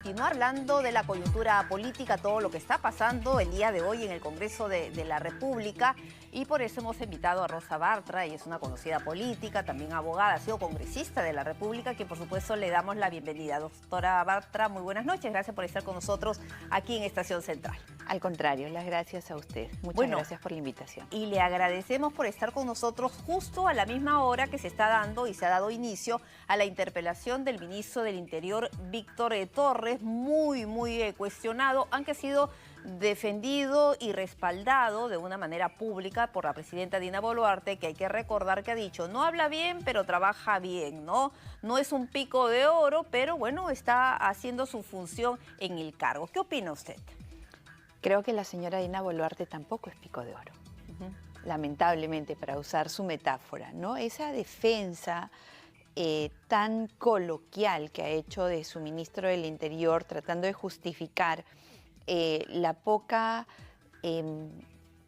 continuar hablando de la coyuntura política, todo lo que está pasando el día de hoy en el Congreso de la República, y por eso hemos invitado a Rosa Bartra. Ella es una conocida política, también abogada, ha sido congresista de la República, que por supuesto le damos la bienvenida. Doctora Bartra, muy buenas noches, gracias por estar con nosotros aquí en Estación Central. Al contrario, las gracias a usted. Muchas gracias por la invitación. Y le agradecemos por estar con nosotros justo a la misma hora que se está dando y se ha dado inicio a la interpelación del ministro del Interior, Víctor Torres, muy cuestionado, aunque ha sido defendido y respaldado de una manera pública por la presidenta Dina Boluarte, que hay que recordar que ha dicho, no habla bien, pero trabaja bien, ¿no? No es un pico de oro, pero bueno, está haciendo su función en el cargo. ¿Qué opina usted? Creo que la señora Dina Boluarte tampoco es pico de oro, lamentablemente, para usar su metáfora, ¿no? Esa defensa tan coloquial que ha hecho de su ministro del Interior, tratando de justificar la poca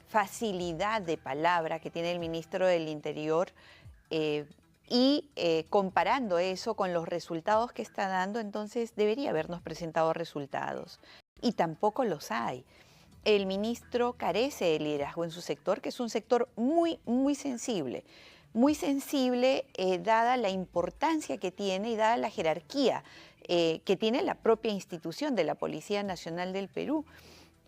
facilidad de palabra que tiene el ministro del Interior y comparando eso con los resultados que está dando, entonces debería habernos presentado resultados. Y tampoco los hay. El ministro carece de liderazgo en su sector, que es un sector muy sensible. Muy sensible dada la importancia que tiene y dada la jerarquía que tiene la propia institución de la Policía Nacional del Perú.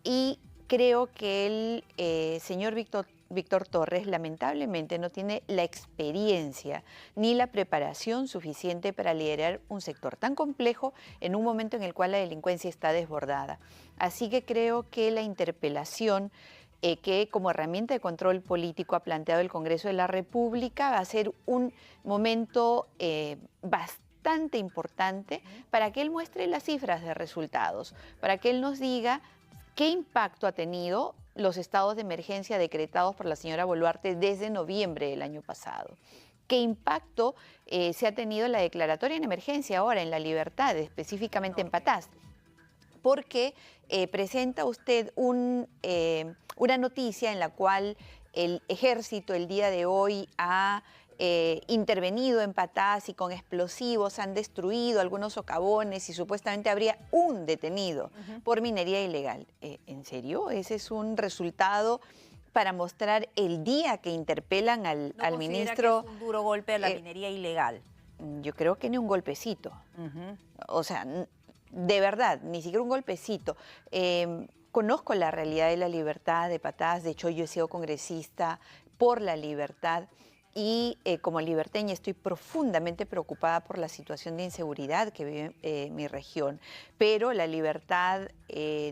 Y creo que el señor Víctor Torres lamentablemente no tiene la experiencia ni la preparación suficiente para liderar un sector tan complejo en un momento en el cual la delincuencia está desbordada. Así que creo que la interpelación que como herramienta de control político ha planteado el Congreso de la República va a ser un momento bastante importante para que él muestre las cifras de resultados, para que él nos diga qué impacto ha tenido los estados de emergencia decretados por la señora Boluarte desde noviembre del año pasado. ¿Qué impacto se ha tenido la declaratoria en emergencia ahora en La Libertad, específicamente en Patás? Porque presenta usted una noticia en la cual el ejército el día de hoy ha intervenido en Patás y con explosivos han destruido algunos socavones y supuestamente habría un detenido por minería ilegal. ¿En serio? ¿Ese es un resultado para mostrar el día que interpelan al ministro? Que es un duro golpe a la minería ilegal? Yo creo que ni un golpecito. O sea, de verdad, ni siquiera un golpecito. Conozco la realidad de La Libertad, de Patás. De hecho, yo he sido congresista por La Libertad. Y como liberteña estoy profundamente preocupada por la situación de inseguridad que vive mi región. Pero La Libertad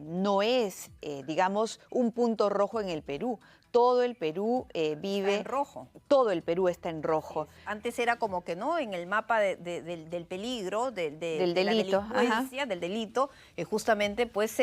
no es, digamos, un punto rojo en el Perú. Todo el Perú vive... Está en rojo. Todo el Perú está en rojo. Sí. Antes era como que no, en el mapa del peligro, del delito, la delincuencia, del delito, justamente pues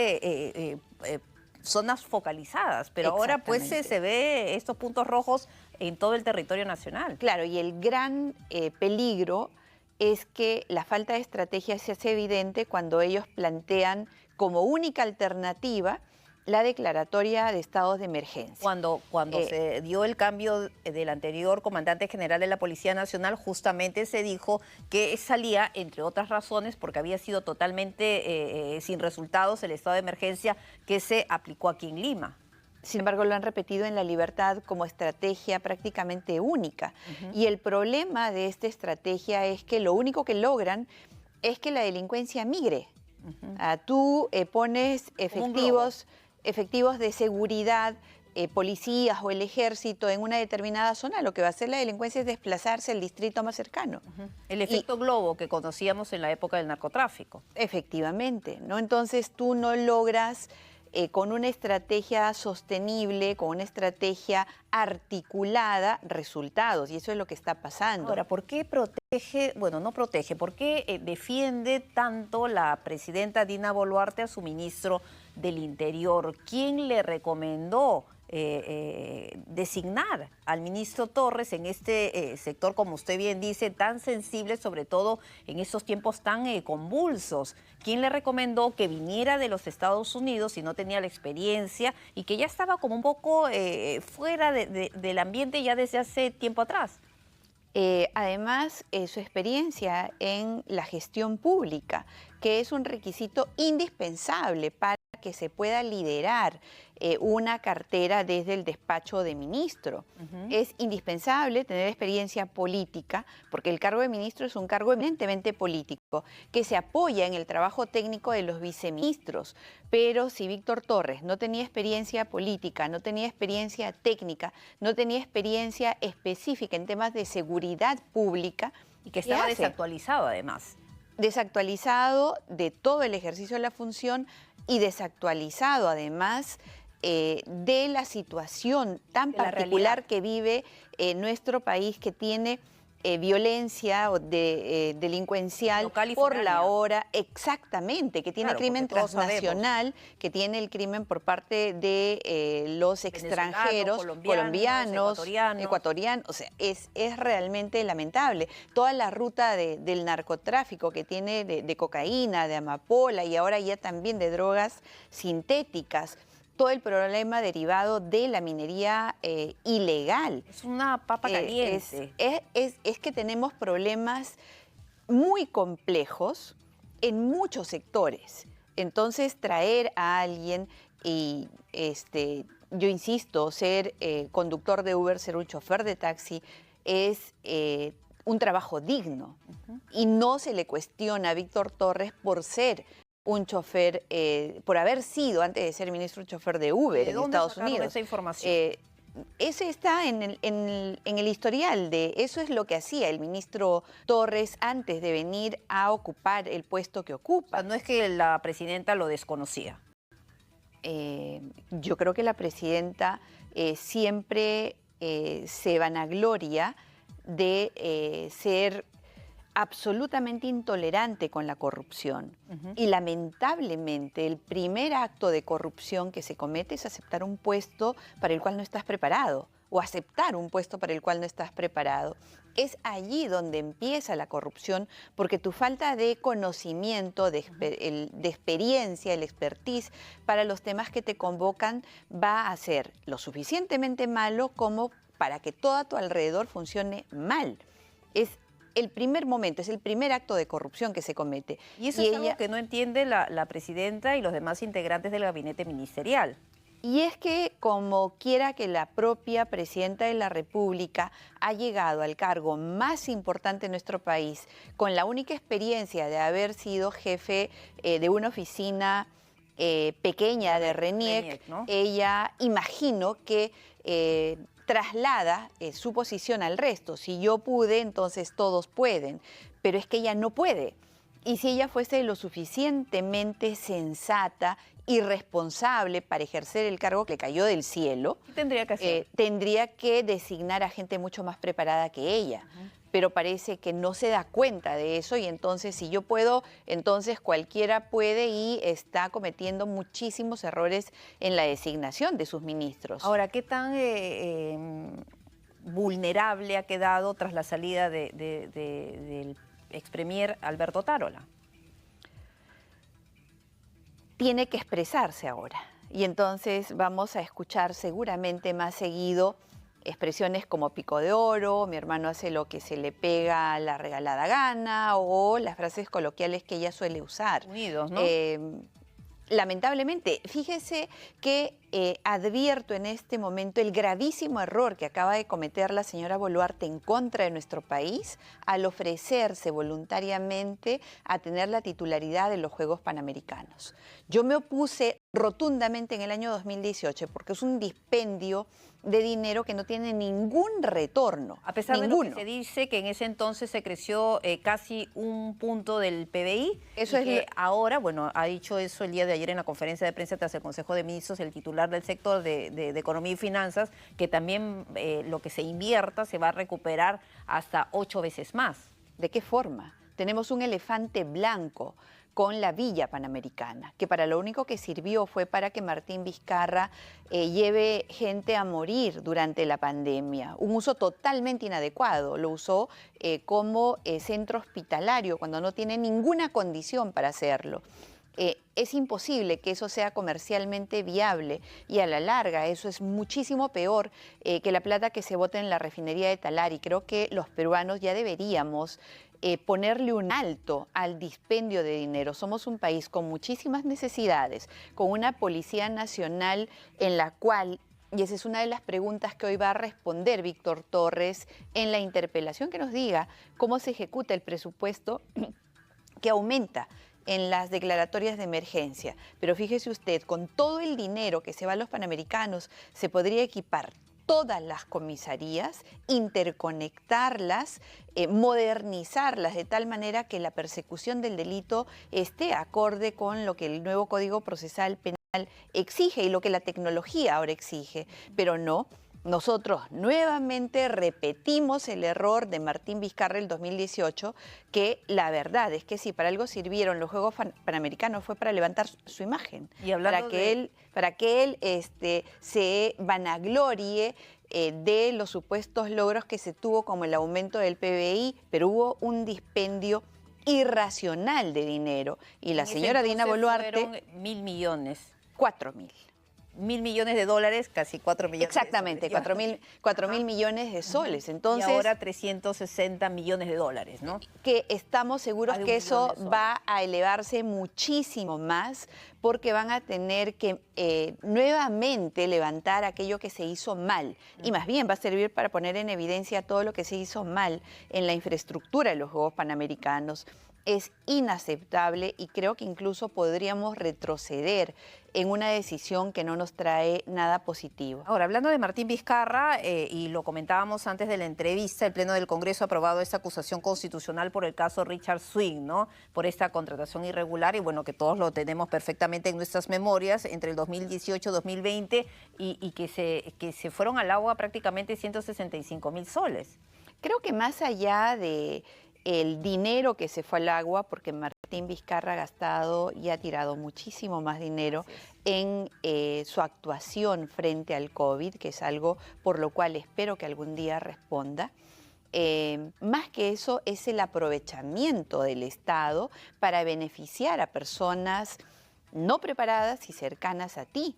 zonas focalizadas, pero ahora pues se ve estos puntos rojos en todo el territorio nacional. Claro, y el gran peligro es que la falta de estrategia se hace evidente cuando ellos plantean como única alternativa la declaratoria de estados de emergencia. Cuando se dio el cambio del anterior comandante general de la Policía Nacional, justamente se dijo que salía, entre otras razones, porque había sido totalmente sin resultados el estado de emergencia que se aplicó aquí en Lima. Sin embargo, lo han repetido en La Libertad como estrategia prácticamente única. Y el problema de esta estrategia es que lo único que logran es que la delincuencia migre. Tú pones efectivos de seguridad, policías o el ejército en una determinada zona, lo que va a hacer la delincuencia es desplazarse al distrito más cercano. El efecto globo que conocíamos en la época del narcotráfico. Efectivamente, ¿no? Entonces tú no logras con una estrategia sostenible, con una estrategia articulada, resultados, y eso es lo que está pasando. Ahora, ¿por qué protege, bueno, no protege, por qué defiende tanto la presidenta Dina Boluarte a su ministro del Interior? ¿Quién le recomendó designar al ministro Torres en este sector, como usted bien dice, tan sensible, sobre todo en estos tiempos tan convulsos? ¿Quién le recomendó que viniera de los Estados Unidos si no tenía la experiencia y que ya estaba como un poco fuera del ambiente ya desde hace tiempo atrás? Además, su experiencia en la gestión pública, que es un requisito indispensable para que se pueda liderar una cartera desde el despacho de ministro. Es indispensable tener experiencia política, porque el cargo de ministro es un cargo eminentemente político, que se apoya en el trabajo técnico de los viceministros. Pero si Víctor Torres no tenía experiencia política, no tenía experiencia técnica, no tenía experiencia específica en temas de seguridad pública, Y que estaba desactualizado además. Desactualizado de todo el ejercicio de la función y desactualizado además de la situación tan particular que vive nuestro país, que tiene violencia delincuencial por la hora, exactamente, que tiene crimen transnacional, que tiene el crimen por parte de los extranjeros, colombianos, ecuatorianos, o sea, es realmente lamentable. Toda la ruta del narcotráfico que tiene de cocaína, de amapola y ahora ya también de drogas sintéticas, todo el problema derivado de la minería ilegal. Es una papa caliente. Es que tenemos problemas muy complejos en muchos sectores. Entonces, traer a alguien y, yo insisto, ser conductor de Uber, ser un chofer de taxi, es un trabajo digno. Y no se le cuestiona a Víctor Torres por ser un chofer, por haber sido, antes de ser ministro, un chofer de Uber en Estados Unidos. Esa información? Ese está en el historial de, eso es lo que hacía el ministro Torres antes de venir a ocupar el puesto que ocupa. No es que la presidenta lo desconocía. Yo creo que la presidenta siempre se vanagloria de ser absolutamente intolerante con la corrupción. Y lamentablemente el primer acto de corrupción que se comete es aceptar un puesto para el cual no estás preparado, o aceptar un puesto para el cual no estás preparado. Es allí donde empieza la corrupción, porque tu falta de conocimiento, de experiencia, el expertise para los temas que te convocan va a ser lo suficientemente malo como para que todo a tu alrededor funcione mal. Es el primer momento, es el primer acto de corrupción que se comete. Y eso es algo que no entiende la presidenta y los demás integrantes del gabinete ministerial. Y es que como quiera que la propia presidenta de la República ha llegado al cargo más importante en nuestro país, con la única experiencia de haber sido jefe de una oficina pequeña de RENIEC, ¿no? Ella, imagino que traslada su posición al resto. Si yo pude, entonces todos pueden. Pero es que ella no puede. Y si ella fuese lo suficientemente sensata y responsable para ejercer el cargo que le cayó del cielo, ¿qué tendría que hacer? Tendría que designar a gente mucho más preparada que ella. Pero parece que no se da cuenta de eso y entonces si yo puedo, entonces cualquiera puede y está cometiendo muchísimos errores en la designación de sus ministros. Ahora, ¿qué tan vulnerable ha quedado tras la salida del expremier Alberto Tarola? Tiene que expresarse ahora y entonces vamos a escuchar seguramente más seguido expresiones como pico de oro, mi hermano hace lo que se le pega la regalada gana, o las frases coloquiales que ella suele usar. Unidos, ¿no? Lamentablemente, fíjese que advierto en este momento el gravísimo error que acaba de cometer la señora Boluarte en contra de nuestro país al ofrecerse voluntariamente a tener la titularidad de los Juegos Panamericanos. Yo me opuse rotundamente en el año 2018 porque es un dispendio de dinero que no tiene ningún retorno. A pesar de lo que se dice que en ese entonces se creció casi un punto del PBI, eso es que ahora, bueno, ha dicho eso el día de ayer en la conferencia de prensa tras el Consejo de Ministros, el titular del sector de Economía y Finanzas, que también lo que se invierta se va a recuperar hasta 8 veces más. ¿De qué forma? Tenemos un elefante blanco con la Villa Panamericana, que para lo único que sirvió fue para que Martín Vizcarra lleve gente a morir durante la pandemia. Un uso totalmente inadecuado. Lo usó como centro hospitalario cuando no tiene ninguna condición para hacerlo. es imposible que eso sea comercialmente viable y a la larga eso es muchísimo peor que la plata que se bota en la refinería de Talar, y creo que los peruanos ya deberíamos ponerle un alto al dispendio de dinero. Somos un país con muchísimas necesidades, con una Policía Nacional en la cual, y esa es una de las preguntas que hoy va a responder Víctor Torres en la interpelación, que nos diga cómo se ejecuta el presupuesto que aumenta en las declaratorias de emergencia. Pero fíjese usted, con todo el dinero que se va a los panamericanos, se podría equipar todas las comisarías, interconectarlas, modernizarlas de tal manera que la persecución del delito esté acorde con lo que el nuevo Código Procesal Penal exige y lo que la tecnología ahora exige, pero no. Nosotros nuevamente repetimos el error de Martín Vizcarra el 2018, que la verdad es que si para algo sirvieron los Juegos Panamericanos fue para levantar su imagen, Y para que él se vanaglorie de los supuestos logros que se tuvo, como el aumento del PBI, pero hubo un dispendio irracional de dinero. Y la señora Dina Boluarte... fueron 1.000 millones. 4.000. 1.000 millones de dólares, casi 4 millones. Exactamente, de soles. 4.000 millones de soles. Entonces, y ahora 360 millones de dólares, ¿no? Que estamos seguros Más de un que millón eso de soles. va a elevarse muchísimo más, porque van a tener que nuevamente levantar aquello que se hizo mal. Y más bien va a servir para poner en evidencia todo lo que se hizo mal en la infraestructura de los Juegos Panamericanos. Es inaceptable y creo que incluso podríamos retroceder en una decisión que no nos trae nada positivo. Ahora, hablando de Martín Vizcarra, y lo comentábamos antes de la entrevista, el Pleno del Congreso ha aprobado esta acusación constitucional por el caso Richard Swing, ¿no? Por esta contratación irregular, y bueno, que todos lo tenemos perfectamente en nuestras memorias, entre el 2018 y 2020, y que se fueron al agua prácticamente 165.000 soles. Creo que más allá de el dinero que se fue al agua, porque Martín Vizcarra ha gastado y ha tirado muchísimo más dinero en su actuación frente al COVID, que es algo por lo cual espero que algún día responda. Más que eso es el aprovechamiento del Estado para beneficiar a personas no preparadas y cercanas a ti.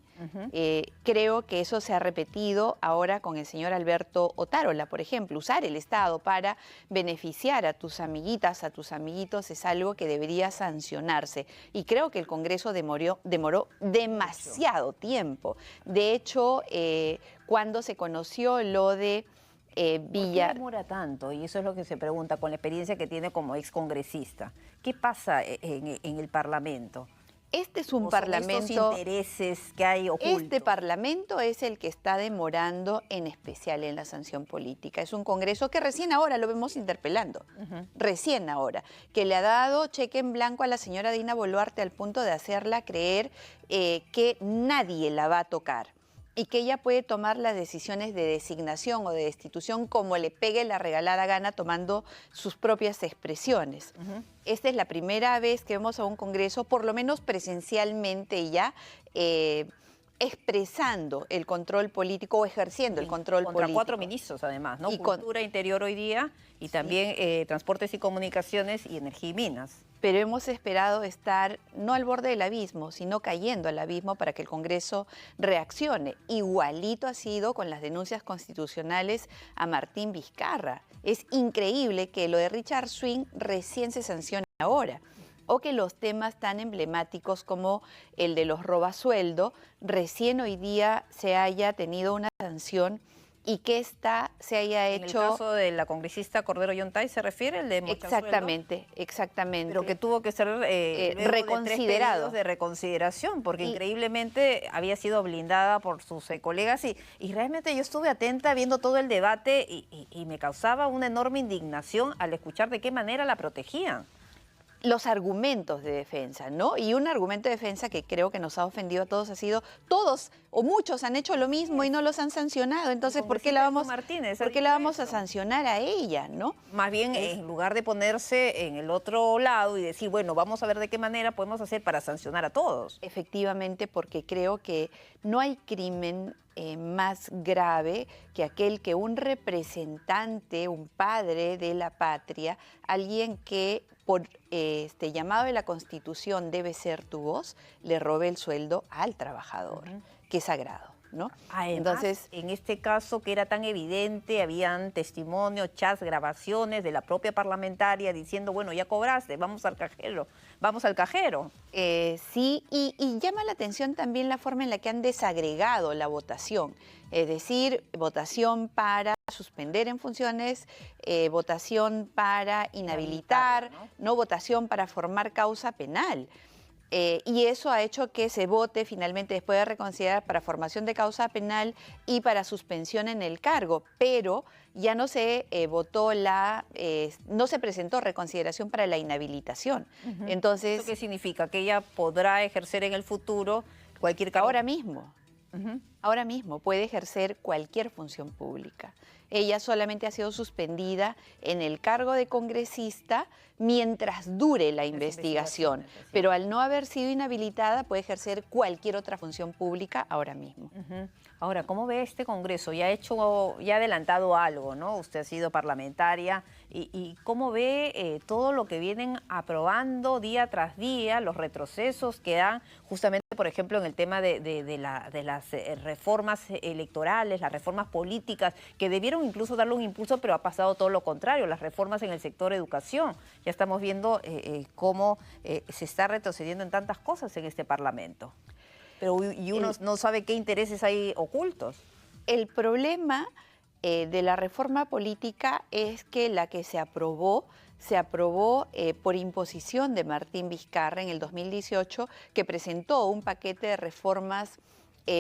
Creo que eso se ha repetido ahora con el señor Alberto Otárola, por ejemplo. Usar el Estado para beneficiar a tus amiguitas, a tus amiguitos, es algo que debería sancionarse. Y creo que el Congreso demoró demasiado tiempo. De hecho, cuando se conoció lo de Villa... ¿Por qué demora tanto? Y eso es lo que se pregunta con la experiencia que tiene como excongresista. ¿Qué pasa en el Parlamento? Este es un ¿O son parlamento... estos intereses que hay ocultos? Este parlamento es el que está demorando, en especial en la sanción política. Es un Congreso que recién ahora lo vemos interpelando, recién ahora, que le ha dado cheque en blanco a la señora Dina Boluarte al punto de hacerla creer que nadie la va a tocar y que ella puede tomar las decisiones de designación o de destitución como le pegue la regalada gana, tomando sus propias expresiones. Esta es la primera vez que vemos a un Congreso, por lo menos presencialmente ya, expresando el control político o ejerciendo el control contra político. 4 ministros, además, ¿no? Y Cultura, Interior hoy día, y también Transportes y Comunicaciones y Energía y Minas. Pero hemos esperado estar no al borde del abismo, sino cayendo al abismo para que el Congreso reaccione. Igualito ha sido con las denuncias constitucionales a Martín Vizcarra. Es increíble que lo de Richard Swing recién se sancione ahora, o que los temas tan emblemáticos como el de los robasueldo recién hoy día se haya tenido una sanción y que esta se haya hecho... En el caso de la congresista Cordero Yontay, ¿se refiere el de Mochasueldo? Exactamente. Pero que tuvo que ser reconsiderado. De reconsideración, porque increíblemente había sido blindada por sus colegas y realmente yo estuve atenta viendo todo el debate y me causaba una enorme indignación al escuchar de qué manera la protegían. Los argumentos de defensa, ¿no? Y un argumento de defensa que creo que nos ha ofendido a todos ha sido, todos o muchos han hecho lo mismo y no los han sancionado, entonces ¿por qué la vamos a sancionar a ella, no? Más bien, en lugar de ponerse en el otro lado y decir, bueno, vamos a ver de qué manera podemos hacer para sancionar a todos. Efectivamente, porque creo que no hay crimen más grave que aquel que un representante, un padre de la patria, alguien que por este llamado de la Constitución debe ser tu voz, le robe el sueldo al trabajador, que es sagrado, ¿no? Además, Entonces, en este caso que era tan evidente, habían testimonios, chats, grabaciones de la propia parlamentaria diciendo, bueno, ya cobraste, vamos al cajero, vamos al cajero. sí, y llama la atención también la forma en la que han desagregado la votación, es decir, votación para suspender en funciones, votación para inhabilitar, no votación para formar causa penal. Y eso ha hecho que se vote finalmente después de reconsiderar para formación de causa penal y para suspensión en el cargo, pero ya no se votó no se presentó reconsideración para la inhabilitación. Entonces, ¿Eso qué significa? Que ella podrá ejercer en el futuro cualquier cargo. ahora mismo puede ejercer cualquier función pública. Ella solamente ha sido suspendida en el cargo de congresista mientras dure la investigación, pero al no haber sido inhabilitada puede ejercer cualquier otra función pública ahora mismo. Ahora, ¿cómo ve este Congreso? Ya ha adelantado algo, ¿no? Usted ha sido parlamentaria y ¿cómo ve todo lo que vienen aprobando día tras día, los retrocesos que dan justamente, por ejemplo, en el tema de las reformas electorales, las reformas políticas, que debieron incluso darle un impulso, pero ha pasado todo lo contrario, las reformas en el sector educación. Ya estamos viendo cómo se está retrocediendo en tantas cosas en este Parlamento. Y uno no sabe qué intereses hay ocultos. El problema de la reforma política es que la que se aprobó por imposición de Martín Vizcarra en el 2018, que presentó un paquete de reformas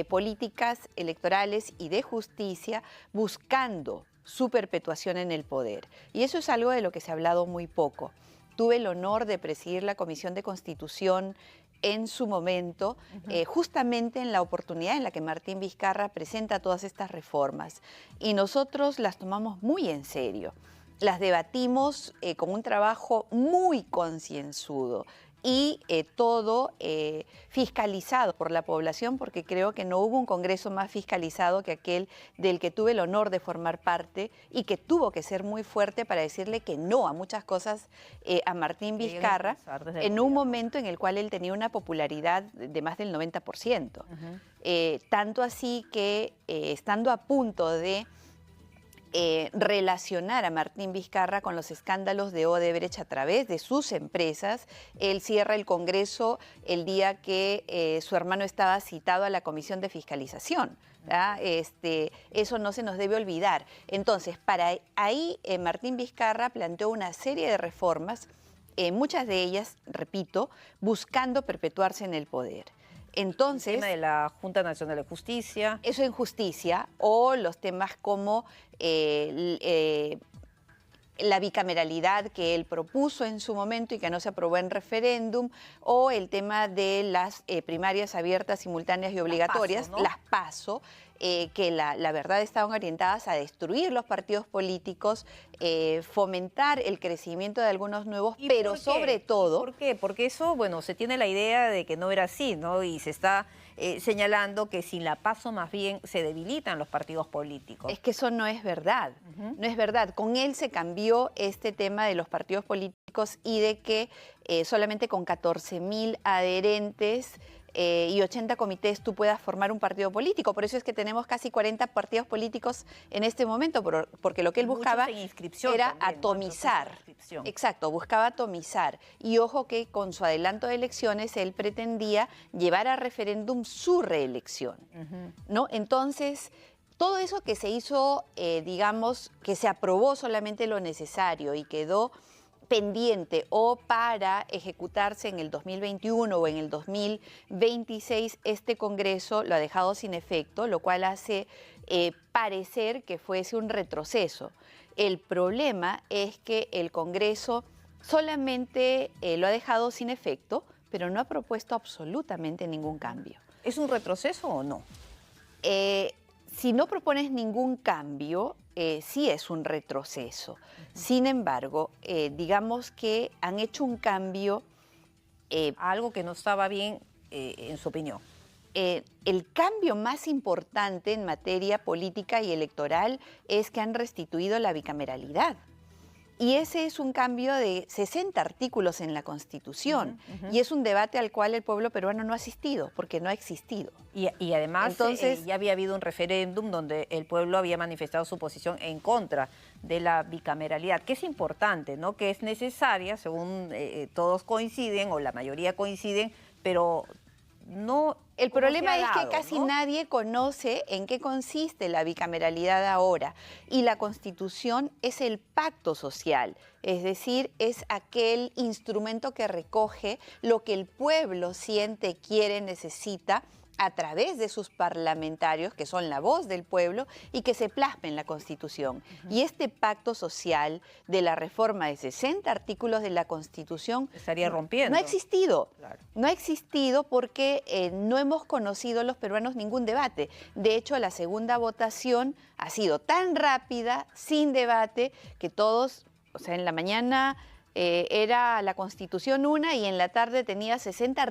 políticas, electorales y de justicia buscando su perpetuación en el poder. Y eso es algo de lo que se ha hablado muy poco. Tuve el honor de presidir la Comisión de Constitución en su momento, justamente en la oportunidad en la que Martín Vizcarra presenta todas estas reformas. Y nosotros las tomamos muy en serio. Las debatimos con un trabajo muy concienzudo y todo fiscalizado por la población, porque creo que no hubo un Congreso más fiscalizado que aquel del que tuve el honor de formar parte y que tuvo que ser muy fuerte para decirle que no a muchas cosas a Martín Vizcarra en un momento en el cual él tenía una popularidad de más del 90%. Tanto así que estando a punto de relacionar a Martín Vizcarra con los escándalos de Odebrecht a través de sus empresas. Él cierra el Congreso el día que su hermano estaba citado a la Comisión de Fiscalización. Eso no se nos debe olvidar. Entonces, para ahí Martín Vizcarra planteó una serie de reformas, muchas de ellas, repito, buscando perpetuarse en el poder. Entonces, el tema de la Junta Nacional de Justicia. Eso en justicia, o los temas como la bicameralidad que él propuso en su momento y que no se aprobó en referéndum, o el tema de las primarias abiertas, simultáneas y obligatorias, las PASO, que la verdad estaban orientadas a destruir los partidos políticos, fomentar el crecimiento de algunos nuevos, pero sobre todo... ¿Por qué? Porque eso, bueno, se tiene la idea de que no era así, ¿no? Y se está señalando que sin la PASO más bien se debilitan los partidos políticos. Es que eso no es verdad, no es verdad. Con él se cambió este tema de los partidos políticos y de que solamente con 14.000 adherentes y 80 comités tú puedas formar un partido político. Por eso es que tenemos casi 40 partidos políticos en este momento, porque lo que él buscaba era atomizar. Exacto, buscaba atomizar. Y ojo que con su adelanto de elecciones él pretendía llevar a referéndum su reelección, ¿no? Entonces, todo eso que se hizo, digamos, que se aprobó solamente lo necesario y quedó pendiente o para ejecutarse en el 2021 o en el 2026, este Congreso lo ha dejado sin efecto, lo cual hace parecer que fuese un retroceso. El problema es que el Congreso solamente lo ha dejado sin efecto, pero no ha propuesto absolutamente ningún cambio. ¿Es un retroceso o no? Si no propones ningún cambio, sí es un retroceso. Sin embargo, digamos que han hecho un cambio... algo que no estaba bien, en su opinión. el cambio más importante en materia política y electoral es que han restituido la bicameralidad. Y ese es un cambio de 60 artículos en la Constitución. Y es un debate al cual el pueblo peruano no ha asistido, porque no ha existido. Y además, Entonces, ya había habido un referéndum donde el pueblo había manifestado su posición en contra de la bicameralidad, que es importante, ¿no? Que es necesaria, según todos coinciden, o la mayoría coinciden, pero no... el ¿cómo se problema ha es que dado, casi no? nadie conoce en qué consiste la bicameralidad ahora. Y la Constitución es el pacto social, es decir, es aquel instrumento que recoge lo que el pueblo siente, quiere, necesita a través de sus parlamentarios, que son la voz del pueblo, y que se plasma en la Constitución. Y este pacto social de la reforma de 60 artículos de la Constitución Estaría rompiendo. no ha existido. Claro. No ha existido porque no hemos conocido los peruanos ningún debate. De hecho, la segunda votación ha sido tan rápida, sin debate, que todos, o sea, en la mañana era la Constitución una y en la tarde tenía 60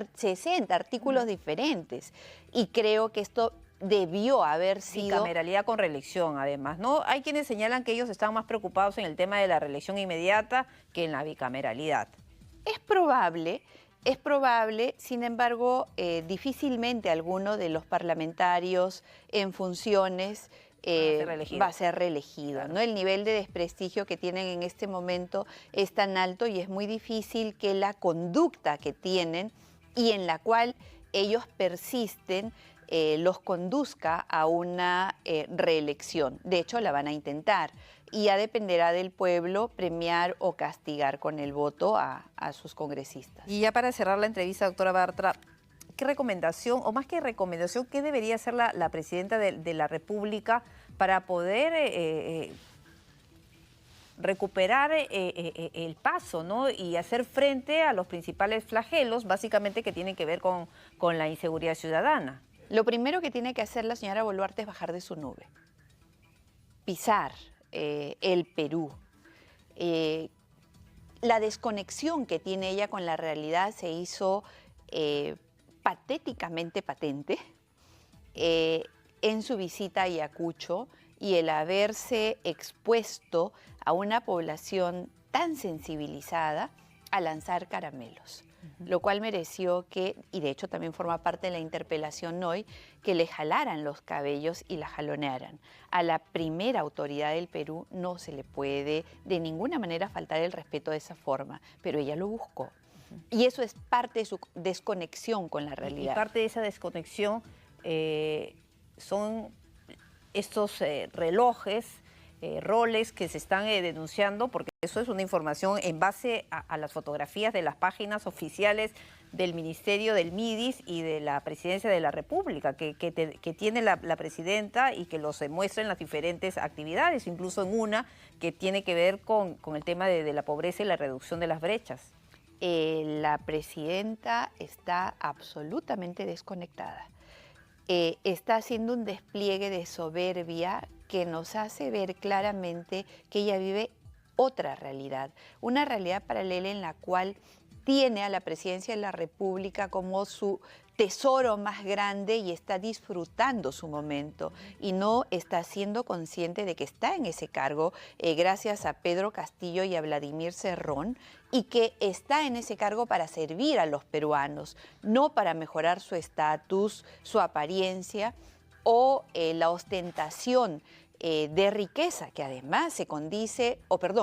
artículos diferentes. Y creo que esto debió haber sido... Bicameralidad con reelección, además, ¿no? Hay quienes señalan que ellos están más preocupados en el tema de la reelección inmediata que en la bicameralidad. Es probable, sin embargo, difícilmente alguno de los parlamentarios en funciones va a ser reelegido. Claro. ¿No? El nivel de desprestigio que tienen en este momento es tan alto y es muy difícil que la conducta que tienen y en la cual ellos persisten los conduzca a una reelección. De hecho, la van a intentar y ya dependerá del pueblo premiar o castigar con el voto a sus congresistas. Y ya para cerrar la entrevista, doctora Bartra, ¿qué recomendación, o más que recomendación, qué debería hacer la presidenta de la República para poder recuperar el paso, ¿no? Y hacer frente a los principales flagelos, básicamente que tienen que ver con la inseguridad ciudadana? Lo primero que tiene que hacer la señora Boluarte es bajar de su nube, pisar el Perú. La desconexión que tiene ella con la realidad se hizo patéticamente patente en su visita a Ayacucho y el haberse expuesto a una población tan sensibilizada a lanzar caramelos. Lo cual mereció que, y de hecho también forma parte de la interpelación hoy, que le jalaran los cabellos y la jalonearan. A la primera autoridad del Perú no se le puede de ninguna manera faltar el respeto de esa forma, pero ella lo buscó. Y eso es parte de su desconexión con la realidad. Y parte de esa desconexión son estos relojes, roles que se están denunciando, porque eso es una información en base a las fotografías de las páginas oficiales del Ministerio del MIDIS y de la Presidencia de la República, que tiene la presidenta y que los muestra en las diferentes actividades, incluso en una que tiene que ver con el tema de la pobreza y la reducción de las brechas. La presidenta está absolutamente desconectada. Está haciendo un despliegue de soberbia que nos hace ver claramente que ella vive otra realidad, una realidad paralela en la cual tiene a la presidencia de la República como su tesoro más grande y está disfrutando su momento y no está siendo consciente de que está en ese cargo gracias a Pedro Castillo y a Vladimir Cerrón y que está en ese cargo para servir a los peruanos, no para mejorar su estatus, su apariencia o la ostentación de riqueza, que además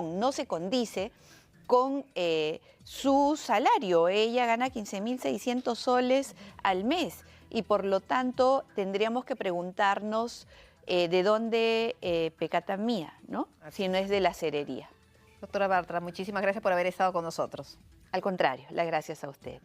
no se condice con su salario. Ella gana 15.600 soles al mes y por lo tanto tendríamos que preguntarnos de dónde pecata mía, ¿no? Si no es de la cerería. Doctora Bartra, muchísimas gracias por haber estado con nosotros. Al contrario, las gracias a usted.